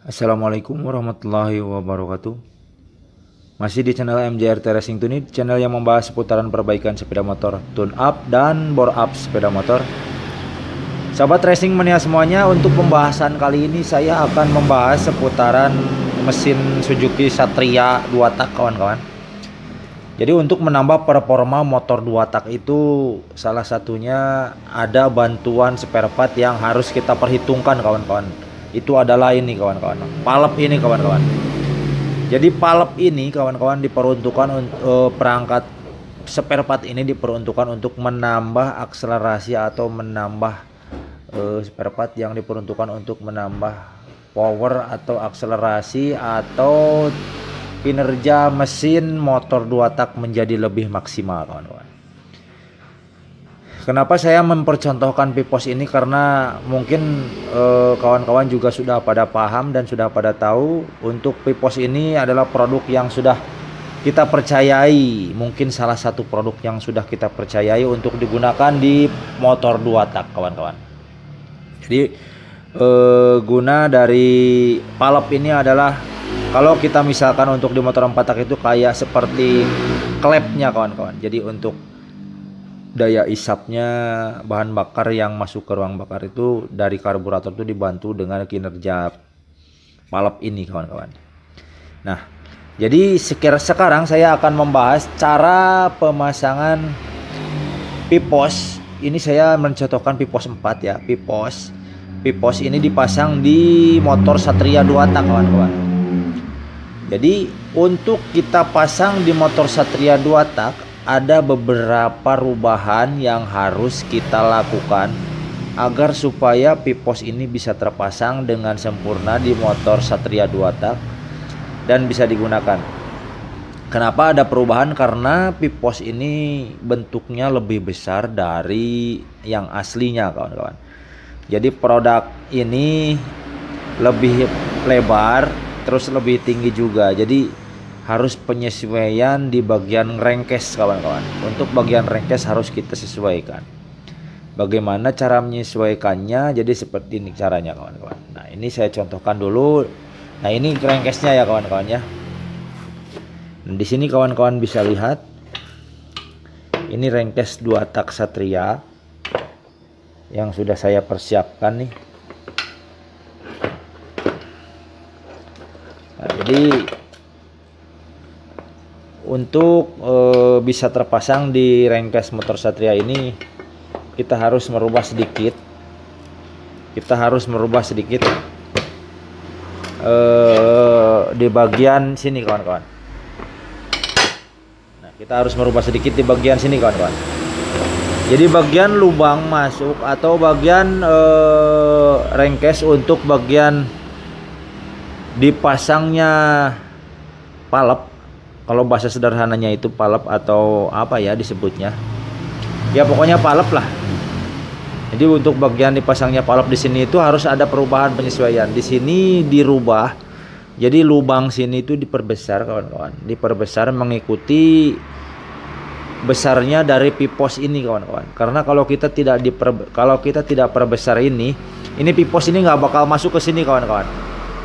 Assalamualaikum warahmatullahi wabarakatuh. Masih di channel MJRT Racing Tunit, channel yang membahas seputaran perbaikan sepeda motor, tune up dan bore up sepeda motor. Sahabat racing mania semuanya, untuk pembahasan kali ini saya akan membahas seputaran mesin Suzuki Satria 2 tak kawan-kawan. Jadi untuk menambah performa motor 2 tak itu salah satunya ada bantuan spare part yang harus kita perhitungkan kawan-kawan. Itu adalah ini kawan-kawan, palep ini kawan-kawan. Jadi palep ini kawan-kawan diperuntukkan perangkat spare part ini diperuntukkan untuk menambah akselerasi atau menambah spare part yang diperuntukkan untuk menambah power atau akselerasi atau kinerja mesin motor 2 tak menjadi lebih maksimal kawan-kawan. Kenapa saya mempercontohkan Pipos ini, karena mungkin kawan-kawan juga sudah pada paham dan sudah pada tahu untuk Pipos ini adalah produk yang sudah kita percayai, mungkin salah satu produk yang sudah kita percayai untuk digunakan di motor 2 tak kawan-kawan. Jadi guna dari palep ini adalah kalau kita misalkan untuk di motor 4 tak itu kayak seperti klepnya kawan-kawan. Jadi untuk daya isapnya bahan bakar yang masuk ke ruang bakar itu dari karburator itu dibantu dengan kinerja palep ini kawan-kawan. Nah, jadi sekarang saya akan membahas cara pemasangan Pipos. Ini saya mencontohkan Pipos 4 ya. Pipos ini dipasang di motor Satria 2 tak kawan-kawan. Jadi untuk kita pasang di motor Satria 2 tak ada beberapa perubahan yang harus kita lakukan agar supaya Pipos ini bisa terpasang dengan sempurna di motor Satria 2 tak dan bisa digunakan. Kenapa ada perubahan? Karena Pipos ini bentuknya lebih besar dari yang aslinya kawan-kawan. Jadi produk ini lebih lebar, terus lebih tinggi juga. Jadi harus penyesuaian di bagian rengkes kawan-kawan. Untuk bagian rengkes harus kita sesuaikan. Bagaimana cara menyesuaikannya? Jadi seperti ini caranya kawan-kawan. Nah, ini saya contohkan dulu. Nah, ini rengkesnya ya kawan-kawan ya. Nah, di sini kawan-kawan bisa lihat. Ini rengkes 2 tak Satria yang sudah saya persiapkan nih. Nah, jadi untuk bisa terpasang di rengkes motor Satria ini kita harus merubah sedikit. Di bagian sini kawan-kawan. Nah, kita harus merubah sedikit di bagian sini kawan-kawan. Jadi bagian lubang masuk atau bagian rengkes untuk bagian dipasangnya palep, kalau bahasa sederhananya itu palep atau apa ya disebutnya, ya pokoknya palep lah. Jadi untuk bagian dipasangnya palep di sini itu harus ada perubahan penyesuaian. Di sini dirubah, jadi lubang sini itu diperbesar kawan-kawan, diperbesar mengikuti besarnya dari Pipos ini kawan-kawan. Karena kalau kita tidak perbesar ini Pipos ini nggak bakal masuk ke sini kawan-kawan.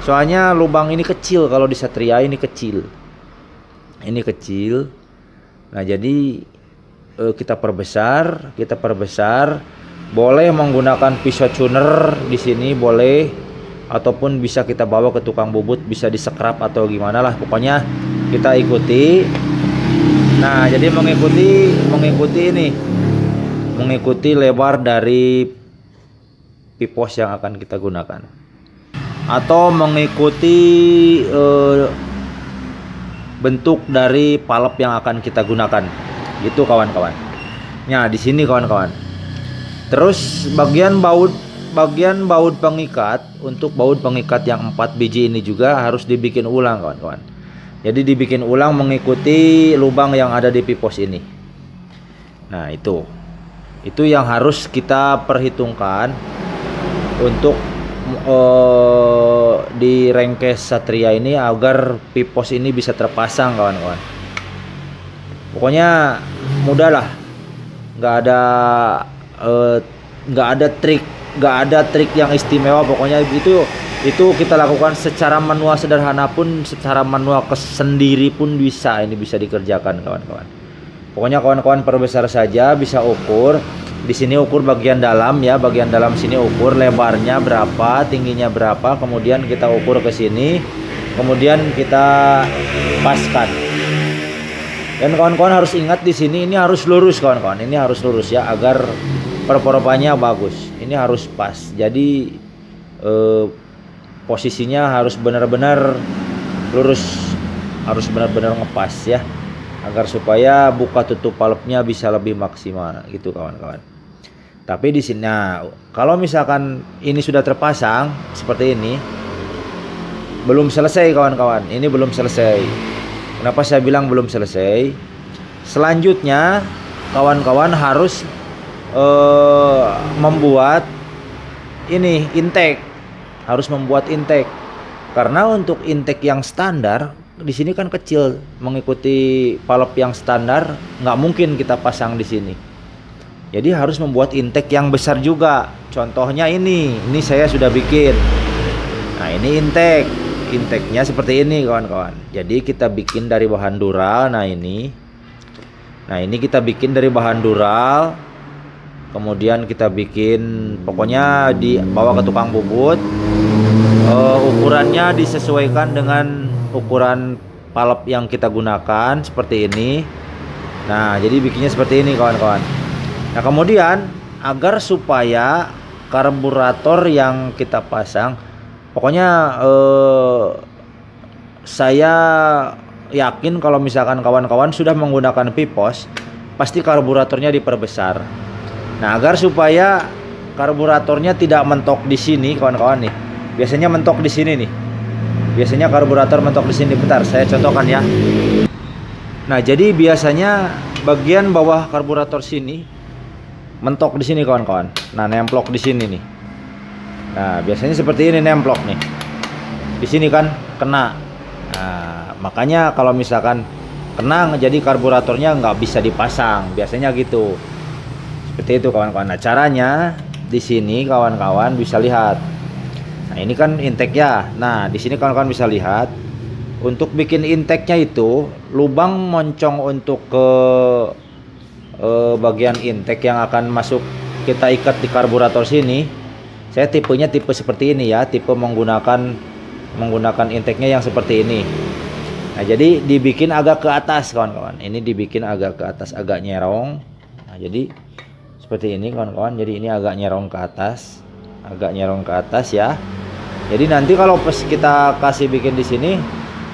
Soalnya lubang ini kecil, kalau di Satria ini kecil. Nah, jadi kita perbesar. Boleh menggunakan pisau tuner di sini boleh, ataupun bisa kita bawa ke tukang bubut, bisa disekrap atau gimana lah. Pokoknya kita ikuti. Nah, jadi mengikuti lebar dari Pipos yang akan kita gunakan, atau mengikuti bentuk dari palep yang akan kita gunakan, gitu kawan-kawan. Nah, di sini kawan-kawan. Terus bagian baut pengikat, untuk baut pengikat yang 4 biji ini juga harus dibikin ulang kawan-kawan. Jadi dibikin ulang mengikuti lubang yang ada di Pipos ini. Nah, itu yang harus kita perhitungkan untuk di rengkes Satria ini agar Pipos ini bisa terpasang kawan-kawan. Pokoknya mudah lah, nggak ada trik yang istimewa. Pokoknya itu Itu kita lakukan secara manual sederhana pun, secara manual sendiri pun bisa. Ini bisa dikerjakan kawan-kawan. Pokoknya kawan-kawan perbesar saja, bisa ukur. Di sini ukur bagian dalam ya, bagian dalam sini ukur lebarnya berapa, tingginya berapa, kemudian kita ukur ke sini, kemudian kita paskan. Dan kawan-kawan harus ingat di sini ini harus lurus kawan-kawan, ini harus lurus ya agar perporopannya bagus. Ini harus pas. Jadi posisinya harus benar-benar lurus, harus benar-benar ngepas ya, agar supaya buka tutup valve-nya bisa lebih maksimal gitu kawan-kawan. Tapi di sini, nah, kalau misalkan ini sudah terpasang seperti ini, belum selesai kawan-kawan. Ini belum selesai. Kenapa saya bilang belum selesai? Selanjutnya kawan-kawan harus membuat ini intake, harus membuat intake. Karena untuk intake yang standar di sini kan kecil, mengikuti valve yang standar nggak mungkin kita pasang di sini. Jadi harus membuat intake yang besar juga. Contohnya ini saya sudah bikin. Nah ini intake-nya seperti ini kawan-kawan. Jadi kita bikin dari bahan dural. Nah ini kita bikin dari bahan dural. Kemudian kita bikin, pokoknya dibawa ke tukang bubut. Ukurannya disesuaikan dengan ukuran valve yang kita gunakan seperti ini. Nah jadi bikinnya seperti ini kawan-kawan. Nah kemudian agar supaya karburator yang kita pasang, pokoknya saya yakin kalau misalkan kawan-kawan sudah menggunakan Pipos, pasti karburatornya diperbesar. Nah agar supaya karburatornya tidak mentok di sini kawan-kawan nih, biasanya mentok di sini nih, biasanya karburator mentok di sini. Bentar saya contohkan ya. Nah jadi biasanya bagian bawah karburator sini mentok di sini kawan-kawan. Nah nemplok di sini nih. Nah biasanya seperti ini nemplok nih. Di sini kan kena. Nah makanya kalau misalkan kena, jadi karburatornya nggak bisa dipasang. Biasanya gitu. Seperti itu kawan-kawan. Nah caranya di sini kawan-kawan bisa lihat. Nah ini kan intake ya. Nah di sini kawan-kawan bisa lihat. Untuk bikin intake-nya itu lubang moncong untuk ke bagian intake yang akan masuk kita ikat di karburator sini. Saya tipenya tipe seperti ini ya, tipe menggunakan intake-nya yang seperti ini. Nah jadi dibikin agak ke atas kawan-kawan. Ini dibikin agak ke atas, agak nyerong. Nah jadi seperti ini kawan-kawan. Jadi ini agak nyerong ke atas, agak nyerong ke atas ya. Jadi nanti kalau pas kita kasih bikin di sini,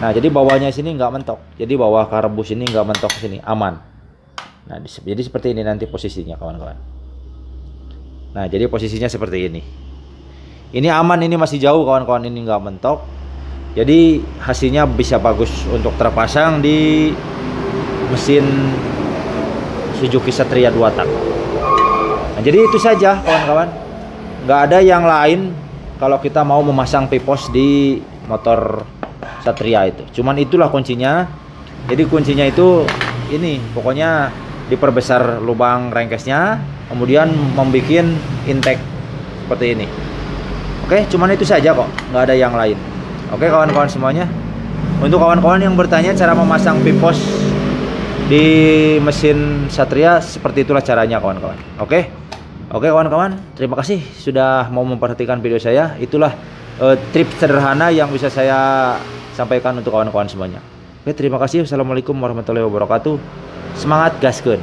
nah jadi bawahnya sini nggak mentok. Jadi bawah karbus ini nggak mentok sini, aman. Nah jadi seperti ini nanti posisinya kawan-kawan. Nah jadi posisinya seperti ini. Ini aman, ini masih jauh kawan-kawan, ini nggak mentok. Jadi hasilnya bisa bagus untuk terpasang di mesin Suzuki Satria 2 tak. Nah jadi itu saja kawan-kawan. Nggak ada yang lain kalau kita mau memasang Pipos di motor Satria itu. Cuman itulah kuncinya. Jadi kuncinya itu ini, pokoknya diperbesar lubang rengkesnya, kemudian membuat intake seperti ini. Oke, cuman itu saja kok, nggak ada yang lain. Oke kawan-kawan semuanya. Untuk kawan-kawan yang bertanya cara memasang Pipos di mesin Satria, seperti itulah caranya kawan-kawan. Oke kawan-kawan, terima kasih sudah mau memperhatikan video saya. Itulah tips sederhana yang bisa saya sampaikan untuk kawan-kawan semuanya. Oke, terima kasih. Wassalamualaikum warahmatullahi wabarakatuh. Semangat gaskeun.